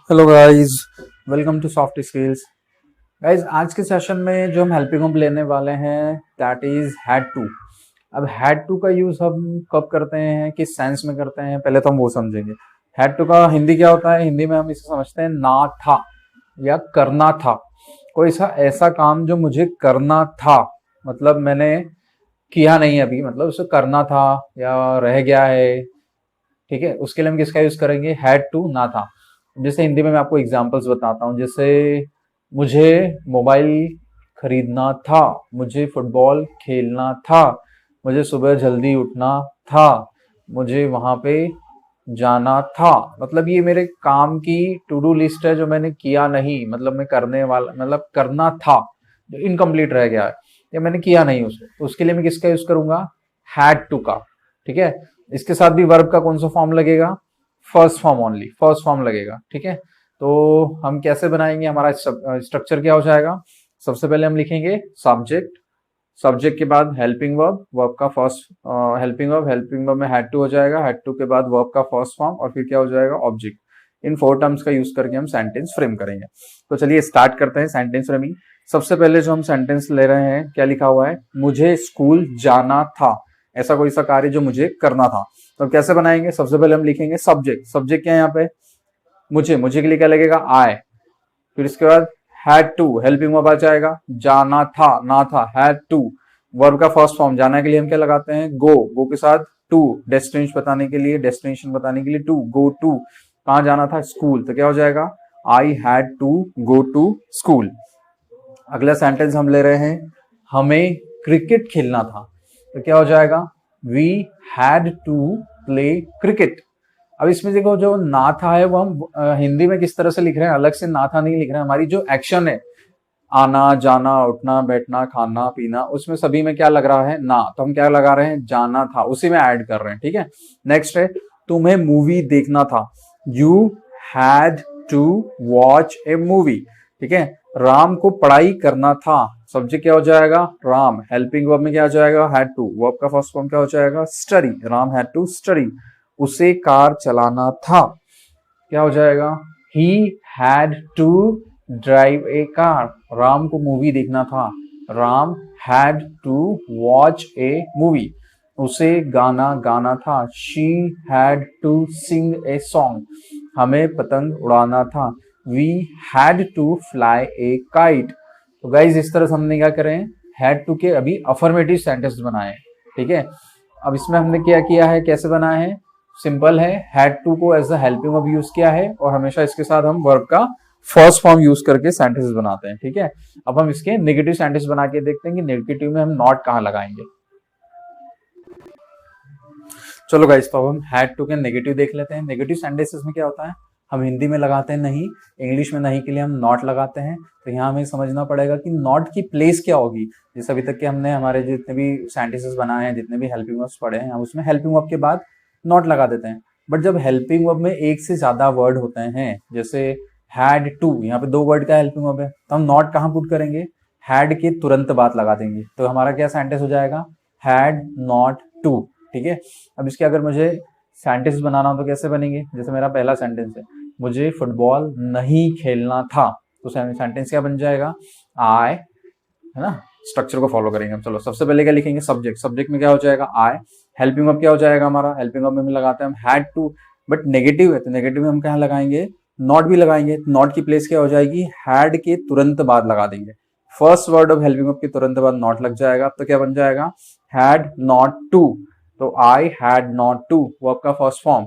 Hello guys, welcome to soft skills. Guys, आज के session में जो हम हेल्पिंग वर्ब लेने वाले हैं दैट इज हैड टू। अब हैड टू का यूज हम कब करते हैं, किस सेंस में करते हैं, पहले तो हम वो समझेंगे। हैड टू का हिंदी क्या होता है? हिंदी में हम इसे समझते हैं ना था या करना था। कोई सा ऐसा काम जो मुझे करना था, मतलब मैंने किया नहीं अभी, मतलब उसे करना था या रह गया है। ठीक है, उसके लिए हम किसका यूज करेंगे? हैड टू, ना था। जैसे हिंदी में मैं आपको एग्जांपल्स बताता हूँ। जैसे मुझे मोबाइल खरीदना था, मुझे फुटबॉल खेलना था, मुझे सुबह जल्दी उठना था, मुझे वहां पे जाना था। मतलब ये मेरे काम की टू डू लिस्ट है जो मैंने किया नहीं, मतलब मैं करने वाला, मतलब करना था जो इनकम्प्लीट रह गया है या मैंने किया नहीं उसे, तो उसके लिए मैं किसका यूज करूंगा? हैड टू का। ठीक है, इसके साथ भी वर्ब का कौन सा फॉर्म लगेगा? First form only, first form लगेगा। ठीक है, तो हम कैसे बनाएंगे? हमारा स्ट्रक्चर क्या हो जाएगा? सबसे पहले हम लिखेंगे सब्जेक्ट, सब्जेक्ट के बाद हेल्पिंग वर्ब, वर्ब का first helping verb, helping verb में हैड टू हो जाएगा, हैड टू के बाद वर्ब का फर्स्ट फॉर्म और फिर क्या हो जाएगा? ऑब्जेक्ट। इन फोर टर्म्स का यूज करके हम सेंटेंस फ्रेम करेंगे। तो चलिए स्टार्ट करते हैं सेंटेंस फ्रेमिंग। सबसे पहले जो हम सेंटेंस ले रहे हैं, क्या लिखा हुआ है? मुझे स्कूल जाना था। ऐसा कोई सा कार्य जो मुझे करना था, तो कैसे बनाएंगे? सबसे पहले हम लिखेंगे सब्जेक्ट। सब्जेक्ट क्या है यहाँ पे? मुझे, मुझे के लिए क्या लगेगा? आई। फिर इसके बाद हैड टू, हेल्पिंग वर्ब आ जाएगा। जाना था, ना था, हैड टू। वर्ब का फर्स्ट फॉर्म, जाना के लिए हम क्या लगाते हैं? गो। गो के साथ टू, डेस्टिनेशन बताने के लिए, डेस्टिनेशन बताने के लिए टू, गो टू। कहाँ जाना था? स्कूल। तो क्या हो जाएगा? I had to go to school. अगला सेंटेंस हम ले रहे हैं, हमें क्रिकेट खेलना था। तो क्या हो जाएगा? We had to play cricket. अब इसमें देखो, जो ना था है वो हम हिंदी में किस तरह से लिख रहे हैं, अलग से ना था नहीं लिख रहे हैं। हमारी जो एक्शन है, आना जाना उठना बैठना खाना पीना, उसमें सभी में क्या लग रहा है? ना। तो हम क्या लगा रहे हैं? जाना था, उसी में ऐड कर रहे हैं। ठीक है, नेक्स्ट है, तुम्हें मूवी देखना था। You had to watch a movie. ठीक है, राम को पढ़ाई करना था। सब्जेक्ट क्या हो जाएगा? राम। हेल्पिंग वर्ब में क्या हो जाएगा? Had to. वर्ब का फर्स्ट फॉर्म क्या हो जाएगा? Study. Ram had to study. उसे कार चलाना था। क्या हो जाएगा? He had to drive a car. Ram को मूवी देखना था। Ram had to watch a movie. उसे गाना गाना था। She had to sing a song. हमें पतंग उड़ाना था। We had to fly a kite. तो गाइज, इस तरह से हमने क्या करें? हैड टू के अभी अफर्मेटिव सेंटेंस बनाए। ठीक है, अब इसमें हमने क्या किया है, कैसे बनाया है? सिंपल है, हैड टू को as a helping verb use किया है और हमेशा इसके साथ हम वर्ब का फर्स्ट फॉर्म यूज करके सेंटेंसेस बनाते हैं। ठीक है, अब हम इसके नेगेटिव सेंटेंस बना के देखते हैं कि नेगेटिव में हम नॉट कहां लगाएंगे। चलो गाइस, तो अब हम हैड टू के नेगेटिव देख लेते हैं। नेगेटिव सेंटेंसेस में क्या होता है? हम हिंदी में लगाते हैं नहीं, इंग्लिश में नहीं के लिए हम नॉट लगाते हैं। तो यहाँ हमें समझना पड़ेगा कि नॉट की प्लेस क्या होगी। जैसे अभी तक के हमने हमारे जितने भी सेंटेंसेस बनाए हैं, जितने भी हेल्पिंग वर्ब्स पढ़े हैं, हम उसमें हेल्पिंग वर्ब के बाद नॉट लगा देते हैं। बट जब हेल्पिंग वर्ब में एक से ज्यादा वर्ड होते हैं, जैसे हैड टू, यहाँ पे दो वर्ड का हेल्पिंग वर्ब है, तो हम नॉट कहाँ पुट करेंगे? हैड के तुरंत बाद लगा देंगे। तो हमारा क्या सेंटेंस हो जाएगा? Had not to. ठीक है, अब इसके अगर मुझे सेंटेंस बनाना हो तो कैसे बनेंगे? जैसे मेरा पहला सेंटेंस है, मुझे फुटबॉल नहीं खेलना था। तो सेंटेंस क्या बन जाएगा? आई, है ना? स्ट्रक्चर को फॉलो करेंगे हम। चलो, सबसे पहले क्या लिखेंगे? सब्जेक्ट। सब्जेक्ट में क्या हो जाएगा? आई। हेल्पिंग वर्ब क्या हो जाएगा हमारा? हेल्पिंग वर्ब में हम लगाते हैं हम हैड टू, बट नेगेटिव है तो नेगेटिव में हम क्या लगाएंगे? नॉट भी लगाएंगे। नॉट की प्लेस क्या हो जाएगी? हैड के तुरंत बाद लगा देंगे। First word of helping verb के तुरंत बाद नॉट लग जाएगा, तो क्या बन जाएगा? Had not to. तो I had not to, verb का फर्स्ट फॉर्म।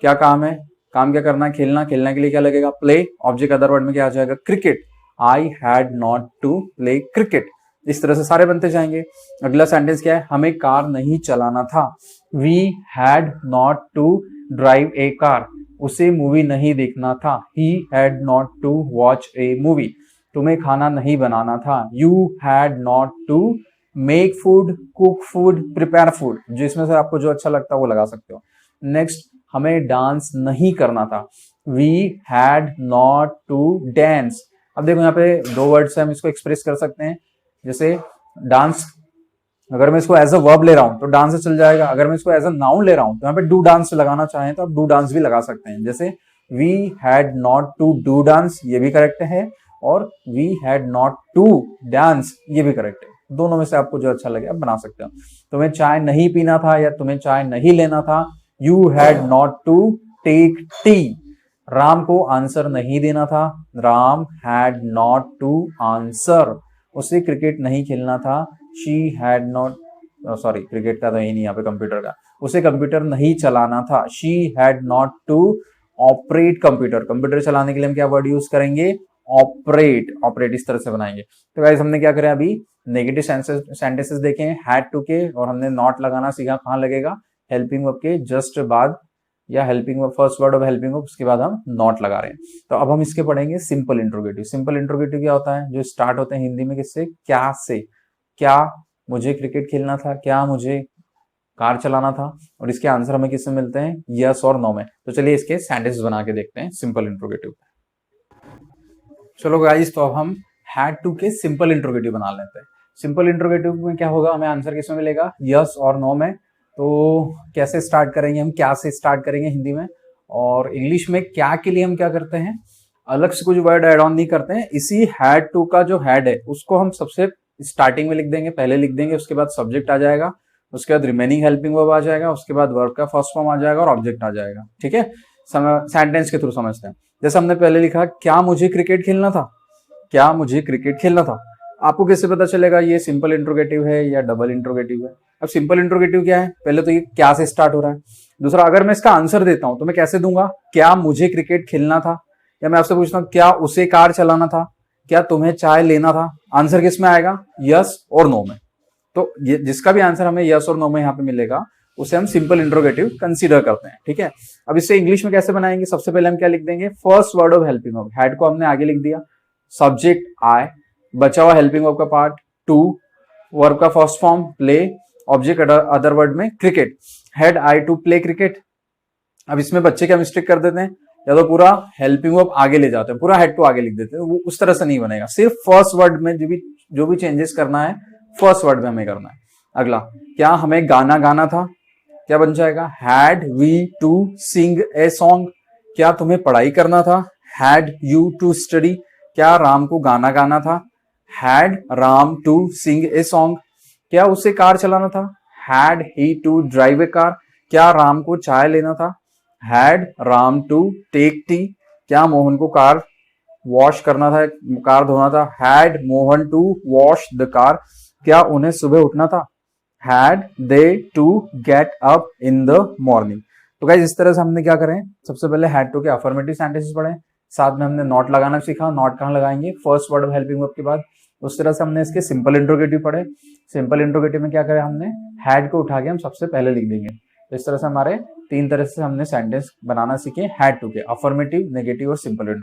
क्या काम है? काम क्या करना है? खेलना। खेलना के लिए क्या लगेगा? प्ले। ऑब्जेक्ट अदर वर्ड में क्या आ जाएगा? Cricket. I had not to play cricket. इस तरह से सारे बनते जाएंगे। अगला सेंटेंस क्या है? हमें कार नहीं चलाना था। We had not to drive a car. उसे मूवी नहीं देखना था। He had not to watch a movie. तुम्हें खाना नहीं बनाना था। You had not to make food, cook food, prepare food. जिसमें से आपको जो अच्छा लगता है वो लगा सकते हो। नेक्स्ट, हमें डांस नहीं करना था। We had not to dance. अब देखो, यहाँ पे दो वर्ड से हम इसको एक्सप्रेस कर सकते हैं। जैसे डांस, अगर मैं इसको एज अ वर्ब ले रहा हूं तो डांस से चल जाएगा। अगर मैं इसको एज अ नाउन ले रहा हूं तो यहाँ पे डू डांस लगाना चाहें तो आप डू डांस भी लगा सकते हैं। जैसे we had not to do dance ये भी करेक्ट है, और we had not to dance ये भी करेक्ट है। दोनों में से आपको जो अच्छा लगे आप बना सकते हो। तुम्हें चाय नहीं पीना था या तुम्हें चाय नहीं लेना था, you had not to take tea. Ram को आंसर नहीं देना था, Ram had not to answer. उसे क्रिकेट नहीं खेलना था, she had not, sorry cricket का तो यही नहीं यहाँ पे कंप्यूटर का, उसे कंप्यूटर नहीं चलाना था, she had not to operate computer. Computer चलाने के लिए हम क्या वर्ड यूज करेंगे, ऑपरेट। ऑपरेट इस तरह से बनाएंगे। तो गाइस हमने क्या करें, अभी नेगेटिव सेंटेंसेस देखे हैं हैड टू के, और हमने नॉट लगाना सीखा। कहाँ लगेगा, हेल्पिंग वर्ब के जस्ट बाद, या helping verb first word of helping verb, उसके बाद हम नॉट लगा रहे हैं। तो अब हम इसके पढ़ेंगे सिंपल इंट्रोगेटिव। सिंपल इंट्रोगेटिव क्या होता है, जो स्टार्ट होते हैं हिंदी में किससे, क्या से। क्या मुझे क्रिकेट खेलना था, क्या मुझे कार चलाना था, और इसके आंसर हमें किससे मिलते हैं, यस और नो में। तो चलिए इसके सेंटेंसेस बना के देखते हैं सिंपल इंट्रोगेटिव। चलो गाइस, तो अब हम हैड टू के सिंपल इंट्रोगेटिव बना लेते हैं। सिंपल इंट्रोगेटिव में क्या होगा, हमें आंसर किसमें मिलेगा, यस और नो में। तो कैसे स्टार्ट करेंगे, हम क्या से स्टार्ट करेंगे हिंदी में, और इंग्लिश में क्या के लिए हम क्या करते हैं, अलग से कुछ वर्ड एड ऑन नहीं करते हैं। इसी हैड टू का जो हैड है उसको हम सबसे स्टार्टिंग में लिख देंगे, पहले लिख देंगे, उसके बाद सब्जेक्ट आ जाएगा, उसके बाद रिमेनिंग हेल्पिंग वर्ब आ जाएगा, उसके बाद वर्ब का फर्स्ट फॉर्म आ जाएगा और ऑब्जेक्ट आ जाएगा। ठीक है, सेंटेंस के थ्रू समझते हैं। जैसे हमने पहले लिखा, क्या मुझे क्रिकेट खेलना था, क्या मुझे क्रिकेट खेलना था। आपको कैसे पता चलेगा ये सिंपल इंट्रोगेटिव है या डबल इंट्रोगेटिव है। अब सिंपल इंट्रोगेटिव क्या है, पहले तो ये क्या से स्टार्ट हो रहा है। दूसरा, अगर मैं इसका आंसर देता हूं तो मैं कैसे दूंगा, क्या मुझे क्रिकेट खेलना था, या मैं आपसे पूछता हूं क्या उसे कार चलाना था, क्या तुम्हें चाय लेना था। आंसर किस में आएगा, यस और नो में। तो ये जिसका भी आंसर हमें यस और नो में यहाँ पे मिलेगा उसे हम सिंपल इंट्रोगेटिव कंसीडर करते हैं। ठीक है, अब इससे इंग्लिश में कैसे बनाएंगे, सबसे पहले हम क्या लिख देंगे, first word of helping verb. Had को हमने आगे लिख दिया, सब्जेक्ट आई, बचा हुआ हेल्पिंग वर्ब का पार्ट टू, वर्ब का first form play, object other word में cricket. Had I to play cricket. अब इसमें बच्चे क्या मिस्टेक कर देते हैं, या तो पूरा हेल्पिंग वर्ब आगे ले जाते हैं, पूरा हेड को आगे लिख देते हैं, वो उस तरह से नहीं बनेगा। सिर्फ फर्स्ट वर्ड में जो भी चेंजेस करना है फर्स्ट वर्ड में हमें करना है। अगला, क्या हमें गाना गाना था, क्या बन जाएगा, had we to sing a song. क्या तुम्हें पढ़ाई करना था, हैड यू टू स्टडी। क्या राम को गाना गाना था, had Ram to sing a song. क्या उसे कार चलाना था, had he to drive a car. क्या राम को चाय लेना था, had Ram to take tea. क्या मोहन को कार वॉश करना था, कार धोना था, had Mohan to wash the car. क्या उन्हें सुबह उठना था, had they to get up in the morning. तो गाइस इस तरह से हमने क्या करें, सबसे पहले हैड टू के अफर्मेटिव सेंटेंसेस पढ़े, साथ में हमने नॉट लगाना सीखा। नॉट कहाँ लगाएंगे, first word of helping verb के बाद। उस तरह से हमने इसके सिंपल इंट्रोगेटिव पढ़े। सिंपल इंट्रोगेटिव में क्या करें, हमने हैड को उठा के हम सबसे पहले लिख देंगे। तो इस तरह से हमारे तीन तरह से हमने सेंटेंस बनाना सीखे हैड टू के, अफर्मेटिव, नेगेटिव और सिंपल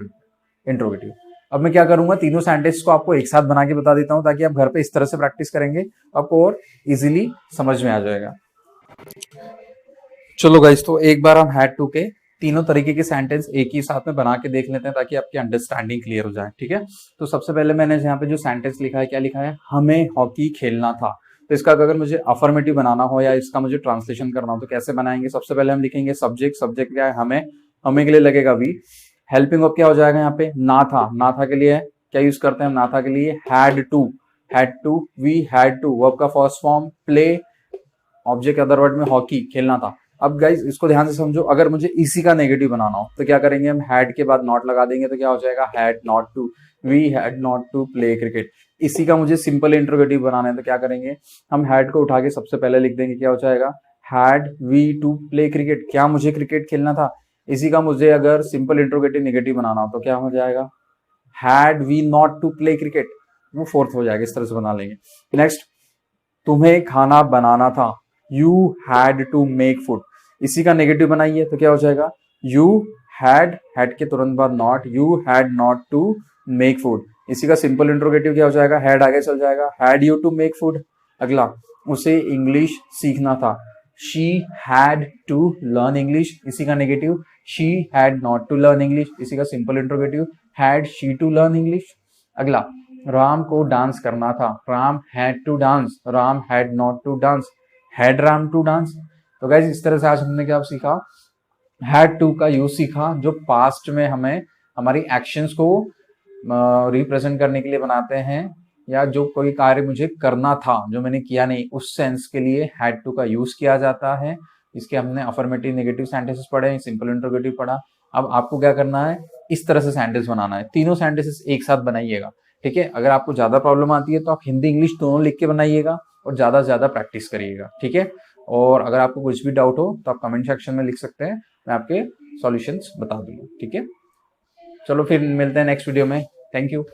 इंट्रोगेटिव। अब मैं क्या करूंगा, तीनों सेंटेंस को आपको एक साथ बना के बता देता हूं, ताकि आप घर पे इस तरह से प्रैक्टिस करेंगे आपको और इजीली समझ में आ जाएगा। चलो गाइस, तो एक बार हम हैड टू के तीनों तरीके के सेंटेंस एक ही साथ में बना के देख लेते हैं, ताकि आपकी अंडरस्टैंडिंग क्लियर हो जाए। ठीक है, तो सबसे पहले मैंने यहाँ पे जो सेंटेंस लिखा है, क्या लिखा है, हमें हॉकी खेलना था। तो इसका अगर मुझे अफर्मेटिव बनाना हो या इसका मुझे ट्रांसलेशन करना हो तो कैसे बनाएंगे, सबसे पहले हम लिखेंगे सब्जेक्ट। सब्जेक्ट क्या है, हमें, हमें के लिए लगेगा वी। हेल्पिंग वर्ब क्या हो जाएगा यहाँ पे, ना था। ना था के लिए क्या यूज करते हैं, ना था के लिए had to. Had to, we had to. Verb का first form play, object other word में हॉकी, खेलना था। अब गाइज इसको ध्यान से समझो, अगर मुझे इसी का नेगेटिव बनाना हो तो क्या करेंगे, हम हैड के बाद नॉट लगा देंगे, तो क्या हो जाएगा, had not to, we had not to play cricket. इसी का मुझे सिंपल इंट्रोगेटिव बनाना है तो क्या करेंगे, हम हैड को उठा के सबसे पहले लिख देंगे, क्या हो जाएगा, had we to play cricket. क्या मुझे क्रिकेट खेलना था। इसी का मुझे अगर सिंपल इंट्रोगेटिव नेगेटिव बनाना हो तो क्या हो जाएगा, had we not to play cricket. वो फोर्थ हो जाएगा, इस तरह से बना लेंगे। नेक्स्ट, तुम्हें खाना बनाना था, you had to make food. इसी का नेगेटिव बनाइए तो क्या हो जाएगा, यू हैड, हैड के तुरंत बाद not, you had not to make food. इसी का सिंपल इंट्रोगेटिव क्या हो जाएगा, हैड आगे चल जाएगा, had you to make food. अगला, उसे इंग्लिश सीखना था, she had to learn English. इसी का negative, she had not to learn English. इसी का simple interrogative, had she to learn English. अगला, राम को डांस करना था, Ram had to dance, Ram had not to dance, had Ram to dance. तो गाइस इस तरह से आज हमने क्या सीखा, हैड टू का यूज सीखा, जो पास्ट में हमें हमारी एक्शंस को रिप्रेजेंट करने के लिए बनाते हैं, या जो कोई कार्य मुझे करना था जो मैंने किया नहीं, उस सेंस के लिए हैड टू का यूज किया जाता है। इसके हमने अफर्मेटिव नेगेटिव सेंटेंसेस पढ़े, सिंपल इंटरोगेटिव पढ़ा। अब आपको क्या करना है, इस तरह से सेंटेंस बनाना है, तीनों सेंटेंसेस एक साथ बनाइएगा। ठीक है, अगर आपको ज्यादा प्रॉब्लम आती है तो आप हिंदी इंग्लिश दोनों लिख के बनाइएगा और ज्यादा से ज्यादा प्रैक्टिस करिएगा। ठीक है, और अगर आपको कुछ भी डाउट हो तो आप कमेंट सेक्शन में लिख सकते हैं, मैं आपके सॉल्यूशंस बता दूंगा। ठीक है, चलो फिर मिलते हैं नेक्स्ट वीडियो में। Thank you.